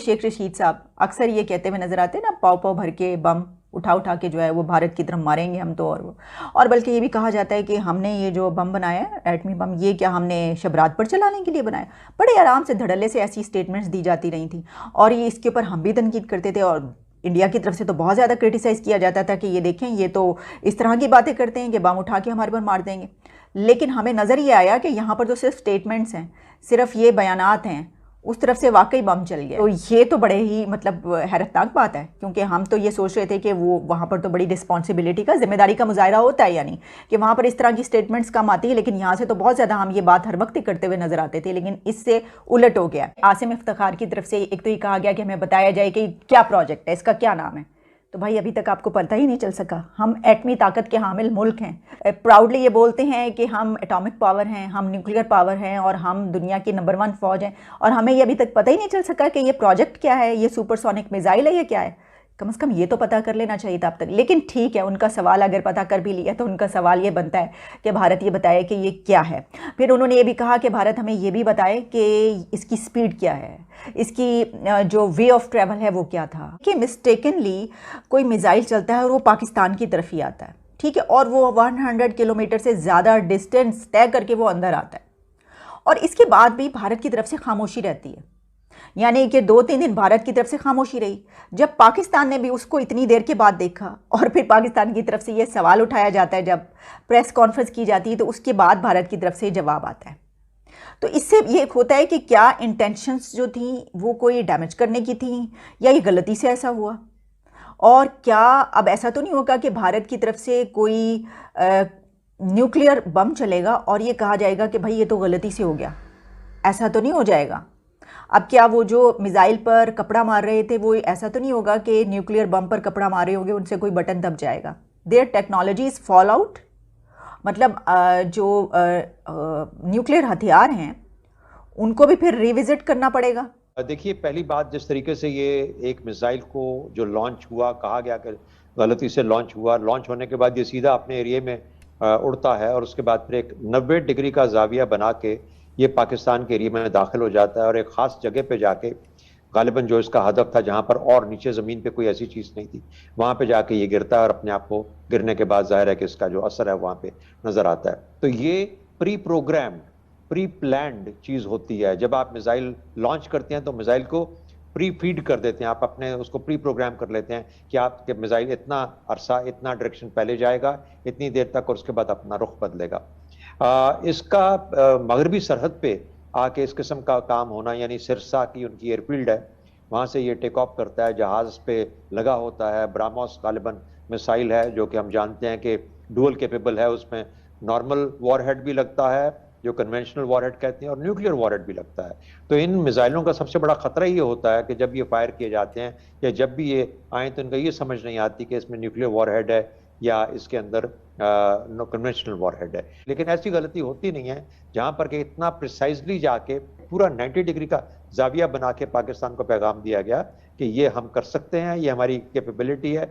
शेख रशीद साहब अक्सर ये कहते हुए नजर आते हैं ना, पाव पाव भर के बम उठा उठा के जो है वो भारत की तरफ मारेंगे हम तो। और बल्कि ये भी कहा जाता है कि हमने ये जो बम बनाया है, एटमी बम, ये क्या हमने शबरात पर चलाने के लिए बनाया। बड़े आराम से धड़ल्ले से ऐसी स्टेटमेंट्स दी जाती रही थी और ये इसके ऊपर हम भी तनकीद करते थे और इंडिया की तरफ से तो बहुत ज़्यादा क्रिटिसाइज़ किया जाता था कि ये देखें ये तो इस तरह की बातें करते हैं कि बम उठा के हमारे पर मार देंगे। लेकिन हमें नज़र ये आया कि यहाँ पर तो सिर्फ स्टेटमेंट्स हैं, सिर्फ ये बयानात हैं, उस तरफ से वाकई बम चल गया। तो ये तो बड़े ही मतलब हैरतनाक बात है, क्योंकि हम तो ये सोच रहे थे कि वो वहाँ पर तो बड़ी रिस्पॉन्सिबिलिटी का, जिम्मेदारी का मुजाहरा होता है, यानी कि वहाँ पर इस तरह की स्टेटमेंट्स कम आती है। लेकिन यहाँ से तो बहुत ज़्यादा हम ये बात हर वक्त ही करते हुए नजर आते थे, लेकिन इससे उलट हो गया। आसिम इफ्तिखार की तरफ से एक तो ये कहा गया कि हमें बताया जाए कि क्या प्रोजेक्ट है, इसका क्या नाम है। तो भाई अभी तक आपको पता ही नहीं चल सका। हम एटमी ताकत के हामिल मुल्क हैं, प्राउडली ये बोलते हैं कि हम एटॉमिक पावर हैं, हम न्यूक्लियर पावर हैं और हम दुनिया की नंबर 1 फौज हैं, और हमें ये अभी तक पता ही नहीं चल सका कि ये प्रोजेक्ट क्या है, ये सुपरसोनिक मिसाइल है, ये क्या है। कम से कम ये तो पता कर लेना चाहिए था अब तक। लेकिन ठीक है, उनका सवाल अगर पता कर भी लिया तो उनका सवाल ये बनता है कि भारत ये बताए कि ये क्या है। फिर उन्होंने ये भी कहा कि भारत हमें ये भी बताए कि इसकी स्पीड क्या है, इसकी जो वे ऑफ ट्रैवल है वो क्या था। कि मिस्टेकनली कोई मिसाइल चलता है और वो पाकिस्तान की तरफ ही आता है, ठीक है, और वो 100 किलोमीटर से ज़्यादा डिस्टेंस तय करके वो अंदर आता है, और इसके बाद भी भारत की तरफ से खामोशी रहती है। यानी कि 2-3 दिन भारत की तरफ से खामोशी रही। जब पाकिस्तान ने भी उसको इतनी देर के बाद देखा और फिर पाकिस्तान की तरफ से ये सवाल उठाया जाता है, जब प्रेस कॉन्फ्रेंस की जाती है, तो उसके बाद भारत की तरफ से जवाब आता है। तो इससे ये होता है कि क्या इंटेंशंस जो थी वो कोई डैमेज करने की थी, या ये गलती से ऐसा हुआ, और क्या अब ऐसा तो नहीं होगा कि भारत की तरफ से कोई न्यूक्लियर बम चलेगा और ये कहा जाएगा कि भाई ये तो गलती से हो गया। ऐसा तो नहीं हो जाएगा। अब क्या वो जो मिसाइल पर कपड़ा मार रहे थे, वो ऐसा तो नहीं होगा कि न्यूक्लियर बम पर कपड़ा मार रहे होंगे, उनसे कोई बटन दब जाएगा। There technology is fall out, मतलब जो न्यूक्लियर हथियार हैं उनको भी फिर रिविजिट करना पड़ेगा। देखिए, पहली बात, जिस तरीके से ये एक मिसाइल को जो लॉन्च हुआ, कहा गया कि गलती से लॉन्च हुआ, लॉन्च होने के बाद ये सीधा अपने एरिया में उड़ता है और उसके बाद फिर एक 90 डिग्री का जाविया बना के ये पाकिस्तान के एरिया में दाखिल हो जाता है और एक ख़ास जगह पे जाके, गालिबन जो इसका हदफ था, जहाँ पर और नीचे ज़मीन पे कोई ऐसी चीज़ नहीं थी, वहाँ पे जाके ये गिरता है और अपने आप को गिरने के बाद जाहिर है कि इसका जो असर है वहाँ पे नज़र आता है। तो ये प्री प्रोग्राम्ड, प्री प्लान्ड चीज़ होती है। जब आप मिसाइल लॉन्च करते हैं तो मिसाइल को प्री फीड कर देते हैं, आप अपने उसको प्री प्रोग्राम कर लेते हैं कि आपके मिसाइल इतना अरसा, इतना डायरेक्शन पहले जाएगा, इतनी देर तक, और उसके बाद अपना रुख बदलेगा। इसका मगरबी सरहद पे आके इस किस्म का काम होना, यानी सिरसा की उनकी एयरफील्ड है, वहाँ से ये टेक ऑफ करता है, जहाज़ पे लगा होता है। ब्राह्मोस गालिबन मिसाइल है जो कि हम जानते हैं कि डुअल कैपेबल है, उसमें नॉर्मल वॉरहेड भी लगता है जो कन्वेंशनल वॉरहेड कहते हैं, और न्यूक्लियर वॉरहेड भी लगता है। तो इन मिसाइलों का सबसे बड़ा खतरा ये होता है कि जब ये फायर किए जाते हैं या जब भी ये आए तो इनका ये समझ नहीं आती कि इसमें न्यूक्लियर वॉरहेड है या इसके अंदर कन्वेंशनल वॉरहेड है। लेकिन ऐसी गलती होती नहीं है, जहां पर कि इतना प्रिसाइजली जाके पूरा 90 डिग्री का जाविया बना के पाकिस्तान को पैगाम दिया गया कि ये हम कर सकते हैं, ये हमारी कैपेबिलिटी है।